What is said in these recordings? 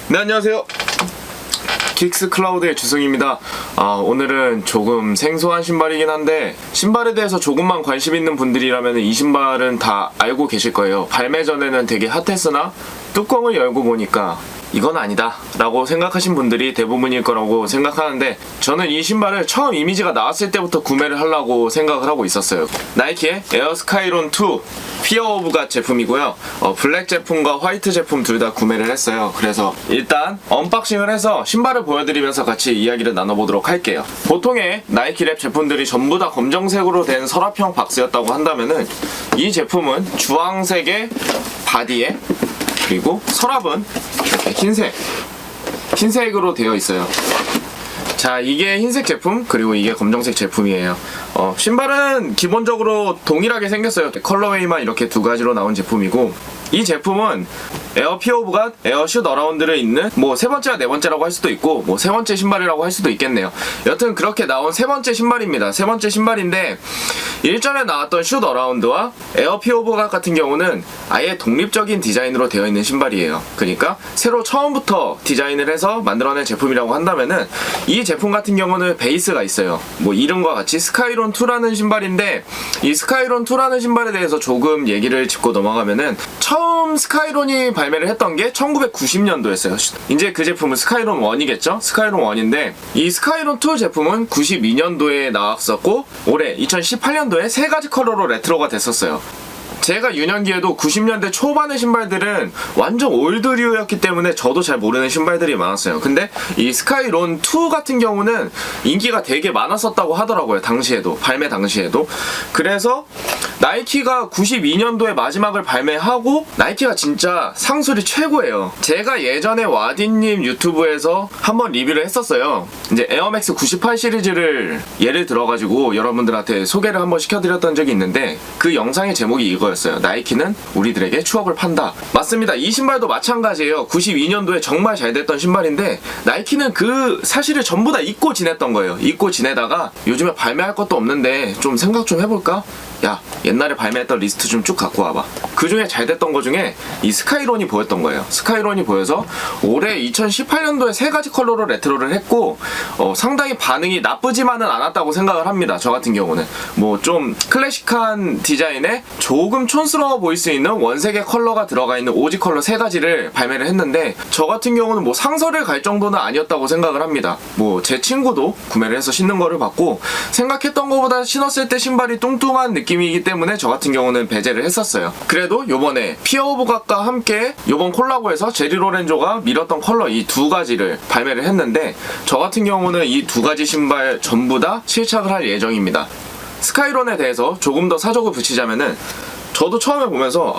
네, 안녕하세요. 킥스 클라우드의 주승입니다. 오늘은 조금 생소한 신발이긴 한데 신발에 대해서 조금만 관심 있는 분들이라면 이 신발은 다 알고 계실 거예요. 발매 전에는 되게 핫했으나 뚜껑을 열고 보니까 이건 아니다 라고 생각하신 분들이 대부분일 거라고 생각하는데, 저는 이 신발을 처음 이미지가 나왔을 때부터 구매를 하려고 생각을 하고 있었어요. 나이키의 에어 스카이론 2 피어 오브 갓 제품이고요. 블랙 제품과 화이트 제품 둘 다 구매를 했어요. 그래서 일단 언박싱을 해서 신발을 보여드리면서 같이 이야기를 나눠보도록 할게요. 보통의 나이키 랩 제품들이 전부 다 검정색으로 된 서랍형 박스였다고 한다면은 이 제품은 주황색의 바디에, 그리고 서랍은 이렇게 흰색으로 되어 있어요. 자, 이게 흰색 제품, 그리고 이게 검정색 제품이에요. 신발은 기본적으로 동일하게 생겼어요. 컬러웨이만 이렇게 두 가지로 나온 제품이고, 이 제품은 에어 피어 오브 갓, 에어 슛 어라운드를 있는 세 번째와 네 번째라고 할 수도 있고 세 번째 신발이라고 할 수도 있겠네요. 여튼 그렇게 나온 세 번째 신발입니다. 세 번째 신발인데, 일전에 나왔던 슛 어라운드와 에어 피어 오브 갓 같은 경우는 아예 독립적인 디자인으로 되어 있는 신발이에요. 그러니까 새로 처음부터 디자인을 해서 만들어낸 제품이라고 한다면은, 이 제품 같은 경우는 베이스가 있어요. 이름과 같이 스카이론 2라는 신발인데, 이 스카이론 2라는 신발에 대해서 조금 얘기를 짚고 넘어가면은, 처음 스카이론이 발매를 했던 게 1990년도였어요. 이제 그 제품은 스카이론 1이겠죠? 스카이론 1인데, 이 스카이론 2 제품은 92년도에 나왔었고 올해 2018년도에 세 가지 컬러로 레트로가 됐었어요. 제가 유년기에도 90년대 초반의 신발들은 완전 올드류였기 때문에 저도 잘 모르는 신발들이 많았어요. 근데 이 스카이론 2 같은 경우는 인기가 되게 많았었다고 하더라고요. 당시에도, 발매 당시에도. 그래서 나이키가 92년도에 마지막을 발매하고, 나이키가 진짜 상술이 최고예요. 제가 예전에 와디님 유튜브에서 한번 리뷰를 했었어요. 이제 에어맥스 98 시리즈를 예를 들어가지고 여러분들한테 소개를 한번 시켜드렸던 적이 있는데, 그 영상의 제목이 이거였어요. 나이키는 우리들에게 추억을 판다. 맞습니다. 이 신발도 마찬가지예요. 92년도에 정말 잘 됐던 신발인데, 나이키는 그 사실을 전부 다 잊고 지냈던 거예요. 잊고 지내다가 요즘에 발매할 것도 없는데 좀 생각 좀 해볼까? 야, 옛날에 발매했던 리스트 좀 쭉 갖고 와봐. 그 중에 잘 됐던 거 중에 이 스카이론이 보였던 거예요. 스카이론이 보여서 올해 2018년도에 세 가지 컬러로 레트로를 했고, 상당히 반응이 나쁘지만은 않았다고 생각을 합니다. 저 같은 경우는 좀 클래식한 디자인에 조금 촌스러워 보일 수 있는 원색의 컬러가 들어가 있는 오지 컬러 세 가지를 발매를 했는데, 저 같은 경우는 상설을 갈 정도는 아니었다고 생각을 합니다. 제 친구도 구매를 해서 신는 거를 봤고, 생각했던 것보다 신었을 때 신발이 뚱뚱한 느낌이기 때문에 저 같은 경우는 배제를 했었어요. 그래도 요번에 피어 오브 갓과 함께 요번 콜라보에서 제리 로렌조가 밀었던 컬러 이 두 가지를 발매를 했는데, 저 같은 경우는 이 두 가지 신발 전부 다 실착을 할 예정입니다. 스카이론에 대해서 조금 더 사족을 붙이자면은, 저도 처음에 보면서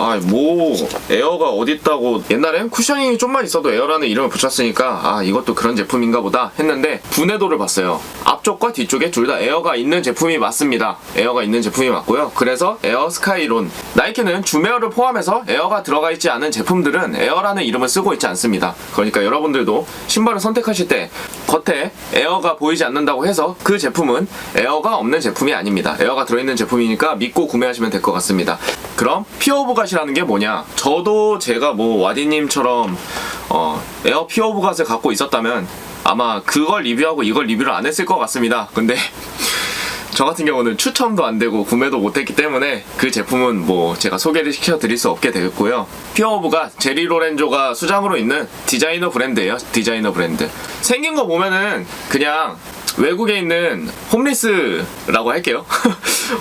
에어가 어딨다고, 옛날엔 쿠셔닝이 좀만 있어도 에어라는 이름을 붙였으니까 이것도 그런 제품인가 보다 했는데, 분해도를 봤어요. 앞쪽과 뒤쪽에 둘 다 에어가 있는 제품이 맞습니다. 에어가 있는 제품이 맞고요. 그래서 에어 스카이론, 나이키는 줌에어를 포함해서 에어가 들어가 있지 않은 제품들은 에어라는 이름을 쓰고 있지 않습니다. 그러니까 여러분들도 신발을 선택하실 때 겉에 에어가 보이지 않는다고 해서 그 제품은 에어가 없는 제품이 아닙니다. 에어가 들어있는 제품이니까 믿고 구매하시면 될 것 같습니다. 그럼 피어 오브 갓이라는 게 뭐냐? 저도 제가 와디님처럼 에어 피어 오브 갓을 갖고 있었다면 아마 그걸 리뷰하고 이걸 리뷰를 안 했을 것 같습니다. 근데 저 같은 경우는 추첨도 안 되고 구매도 못했기 때문에 그 제품은 제가 소개를 시켜드릴 수 없게 되겠고요. 피어 오브 갓, 제리 로렌조가 수장으로 있는 디자이너 브랜드예요. 디자이너 브랜드. 생긴 거 보면은 그냥 외국에 있는 홈리스라고 할게요.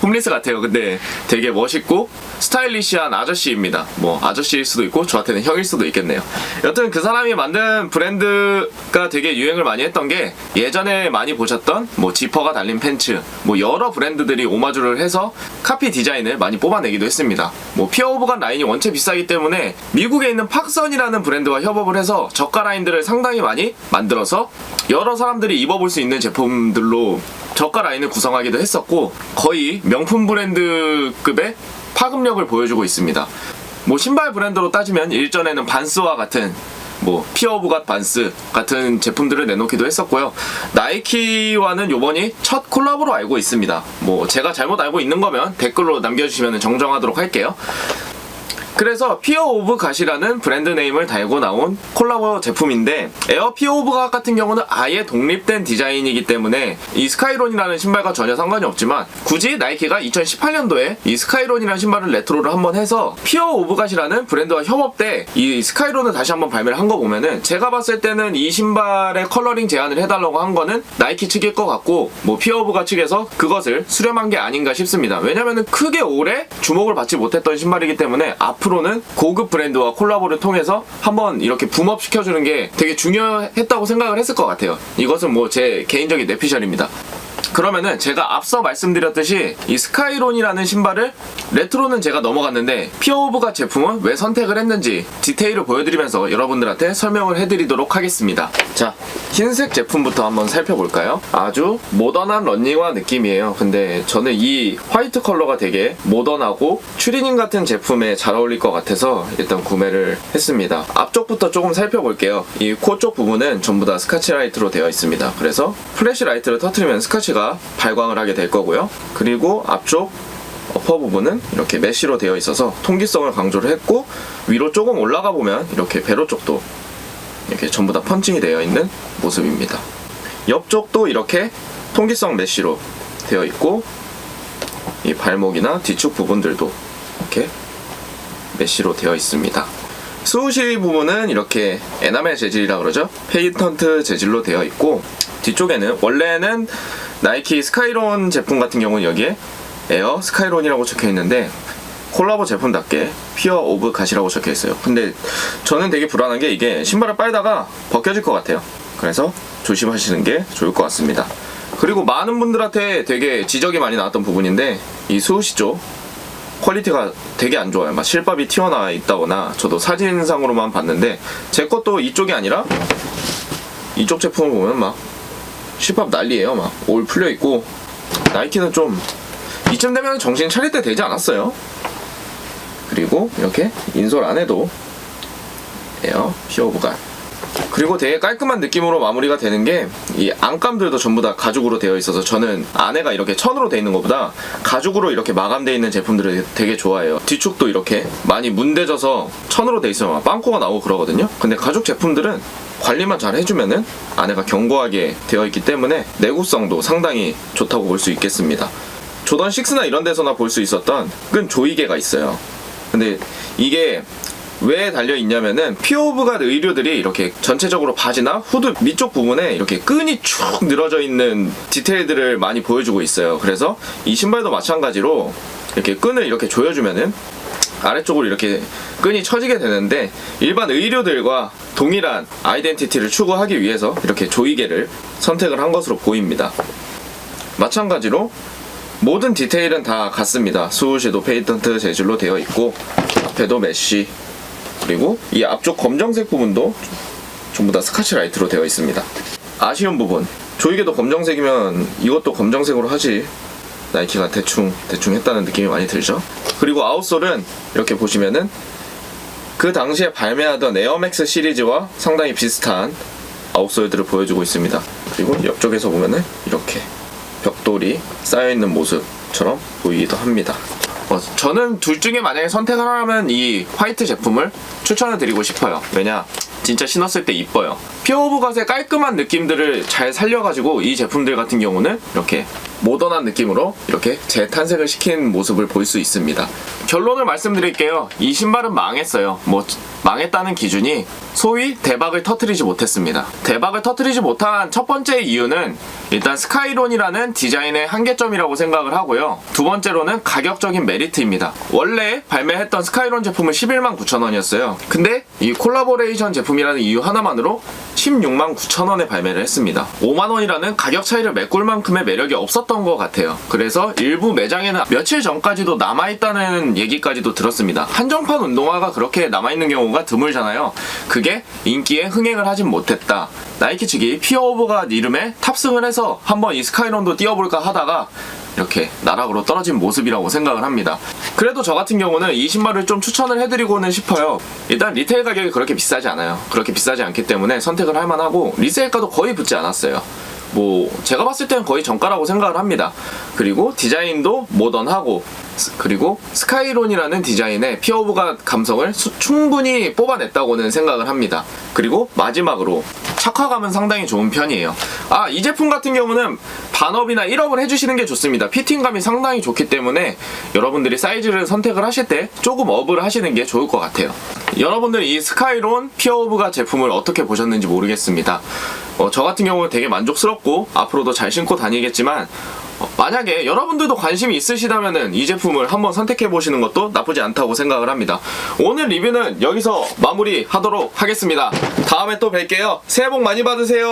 홈리스 같아요. 근데 되게 멋있고 스타일리시한 아저씨입니다. 아저씨일 수도 있고 저한테는 형일 수도 있겠네요. 여튼 그 사람이 만든 브랜드가 되게 유행을 많이 했던 게, 예전에 많이 보셨던 지퍼가 달린 팬츠, 여러 브랜드들이 오마주를 해서 카피 디자인을 많이 뽑아내기도 했습니다. 피어 오브 갓 라인이 원체 비싸기 때문에 미국에 있는 팍선이라는 브랜드와 협업을 해서 저가 라인들을 상당히 많이 만들어서 여러 사람들이 입어볼 수 있는 제품들로 저가 라인을 구성하기도 했었고, 거의 명품 브랜드급의 파급력을 보여주고 있습니다. 신발 브랜드로 따지면 일전에는 반스와 같은 피어 오브 갓 반스 같은 제품들을 내놓기도 했었고요. 나이키와는 요번이 첫 콜라보로 알고 있습니다. 제가 잘못 알고 있는 거면 댓글로 남겨주시면 정정하도록 할게요. 그래서 피어 오브 갓이라는 브랜드 네임을 달고 나온 콜라보 제품인데, 에어 피어 오브 갓 같은 경우는 아예 독립된 디자인이기 때문에 이 스카이론이라는 신발과 전혀 상관이 없지만, 굳이 나이키가 2018년도에 이 스카이론이라는 신발을 레트로를 한번 해서 피어 오브 갓이라는 브랜드와 협업 때 이 스카이론을 다시 한번 발매를 한 거 보면은, 제가 봤을 때는 이 신발의 컬러링 제안을 해달라고 한 거는 나이키 측일 것 같고, 뭐 피어 오브 갓 측에서 그것을 수렴한 게 아닌가 싶습니다. 왜냐면은 크게 오래 주목을 받지 못했던 신발이기 때문에 앞으로는 고급 브랜드와 콜라보를 통해서 한번 이렇게 붐업 시켜주는 게 되게 중요했다고 생각을 했을 것 같아요. 이것은 뭐 제 개인적인 내피셜입니다. 그러면은 제가 앞서 말씀드렸듯이 이 스카이론이라는 신발을, 레트로는 제가 넘어갔는데 피어 오브 갓 제품은 왜 선택을 했는지 디테일을 보여드리면서 여러분들한테 설명을 해드리도록 하겠습니다. 자, 흰색 제품부터 한번 살펴볼까요? 아주 모던한 런닝화 느낌이에요. 근데 저는 이 화이트 컬러가 되게 모던하고 추리닝 같은 제품에 잘 어울릴 것 같아서 일단 구매를 했습니다. 앞쪽부터 조금 살펴볼게요. 이 코 쪽 부분은 전부 다 스카치 라이트로 되어 있습니다. 그래서 플래시 라이트를 터트리면 스카치가 발광을 하게 될 거고요. 그리고 앞쪽 어퍼 부분은 이렇게 메쉬로 되어 있어서 통기성을 강조를 했고, 위로 조금 올라가 보면 이렇게 배로 쪽도 이렇게 전부 다 펀칭이 되어 있는 모습입니다. 옆쪽도 이렇게 통기성 메쉬로 되어 있고, 이 발목이나 뒤축 부분들도 이렇게 메쉬로 되어 있습니다. 수우시 부분은 이렇게 에나멜 재질이라 그러죠? 페이턴트 재질로 되어 있고, 뒤쪽에는 원래는 나이키 스카이론 제품 같은 경우는 여기에 에어 스카이론이라고 적혀 있는데, 콜라보 제품답게 피어 오브 갓이라고 적혀 있어요. 근데 저는 되게 불안한 게, 이게 신발을 빨다가 벗겨질 것 같아요. 그래서 조심하시는 게 좋을 것 같습니다. 그리고 많은 분들한테 되게 지적이 많이 나왔던 부분인데, 이 수우시 쪽 퀄리티가 되게 안 좋아요. 막 실밥이 튀어나와 있다거나, 저도 사진상으로만 봤는데 제 것도 이쪽이 아니라 이쪽 제품을 보면 막 실밥 난리예요. 막 올 풀려 있고, 나이키는 좀 이쯤 되면 정신 차릴 때 되지 않았어요? 그리고 이렇게 인솔 안에도 에어 피어 오브 갓, 그리고 되게 깔끔한 느낌으로 마무리가 되는 게, 이 안감들도 전부 다 가죽으로 되어 있어서, 저는 안에가 이렇게 천으로 되어 있는 것보다 가죽으로 이렇게 마감되어 있는 제품들을 되게 좋아해요. 뒤축도 이렇게 많이 문대져서 천으로 되어 있으면 빵꾸가 나오고 그러거든요. 근데 가죽 제품들은 관리만 잘 해주면은 안에가 견고하게 되어 있기 때문에 내구성도 상당히 좋다고 볼 수 있겠습니다. 조던 6나 이런 데서나 볼 수 있었던 끈 조이개가 있어요. 근데 이게 왜 달려있냐면은 피어 오브 갓 의류들이 이렇게 전체적으로 바지나 후드 밑쪽 부분에 이렇게 끈이 쭉 늘어져 있는 디테일들을 많이 보여주고 있어요. 그래서 이 신발도 마찬가지로 이렇게 끈을 이렇게 조여주면은 아래쪽으로 이렇게 끈이 처지게 되는데, 일반 의류들과 동일한 아이덴티티를 추구하기 위해서 이렇게 조이개를 선택을 한 것으로 보입니다. 마찬가지로 모든 디테일은 다 같습니다. 수우시도 페이턴트 재질로 되어 있고, 앞에도 메쉬, 그리고 이 앞쪽 검정색 부분도 전부 다 스카치 라이트로 되어 있습니다. 아쉬운 부분, 조이개도 검정색이면 이것도 검정색으로 하지, 나이키가 대충 했다는 느낌이 많이 들죠. 그리고 아웃솔은 이렇게 보시면은 그 당시에 발매하던 에어맥스 시리즈와 상당히 비슷한 아웃솔들을 보여주고 있습니다. 그리고 옆쪽에서 보면은 이렇게 벽돌이 쌓여있는 모습처럼 보이기도 합니다. 저는 둘 중에 만약에 선택을 하라면 이 화이트 제품을 추천을 드리고 싶어요. 왜냐? 진짜 신었을 때 이뻐요. 피어 오브 갓의 깔끔한 느낌들을 잘 살려가지고 이 제품들 같은 경우는 이렇게 모던한 느낌으로 이렇게 재탄생을 시킨 모습을 볼 수 있습니다. 결론을 말씀드릴게요. 이 신발은 망했어요. 망했다는 기준이 소위 대박을 터뜨리지 못했습니다. 대박을 터뜨리지 못한 첫 번째 이유는 일단 스카이론이라는 디자인의 한계점이라고 생각을 하고요. 두 번째로는 가격적인 메리트입니다. 원래 발매했던 스카이론 제품은 11만 9천 원이었어요. 근데 이 콜라보레이션 제품이라는 이유 하나만으로 16만 9천 원에 발매를 했습니다. 5만 원이라는 가격 차이를 메꿀 만큼의 매력이 없었던 것 같아요. 그래서 일부 매장에는 며칠 전까지도 남아있다는 얘기까지도 들었습니다. 한정판 운동화가 그렇게 남아있는 경우가 드물잖아요. 그게 인기에 흥행을 하진 못했다. 나이키 측이 피어 오브 갓 이름에 탑승을 해서 한번 이 스카이론도 띄워볼까 하다가 이렇게 나락으로 떨어진 모습이라고 생각을 합니다. 그래도 저 같은 경우는 이 신발을 좀 추천을 해드리고는 싶어요. 일단 리테일 가격이 그렇게 비싸지 않아요. 그렇게 비싸지 않기 때문에 선택을 할 만하고, 리세일가도 거의 붙지 않았어요. 뭐 제가 봤을 때는 거의 정가라고 생각을 합니다. 그리고 디자인도 모던하고 그리고 스카이론이라는 디자인의 피어오브가 감성을 충분히 뽑아냈다고는 생각을 합니다. 그리고 마지막으로 착화감은 상당히 좋은 편이에요. 이 제품 같은 경우는 반업이나 1업을 해주시는 게 좋습니다. 피팅감이 상당히 좋기 때문에 여러분들이 사이즈를 선택을 하실 때 조금 업을 하시는 게 좋을 것 같아요. 여러분들 이 스카이론 피어오브가 제품을 어떻게 보셨는지 모르겠습니다. 저 같은 경우는 되게 만족스럽고 앞으로도 잘 신고 다니겠지만 만약에 여러분들도 관심이 있으시다면 이 제품을 한번 선택해 보시는 것도 나쁘지 않다고 생각을 합니다. 오늘 리뷰는 여기서 마무리 하도록 하겠습니다. 다음에 또 뵐게요. 새해 복 많이 받으세요.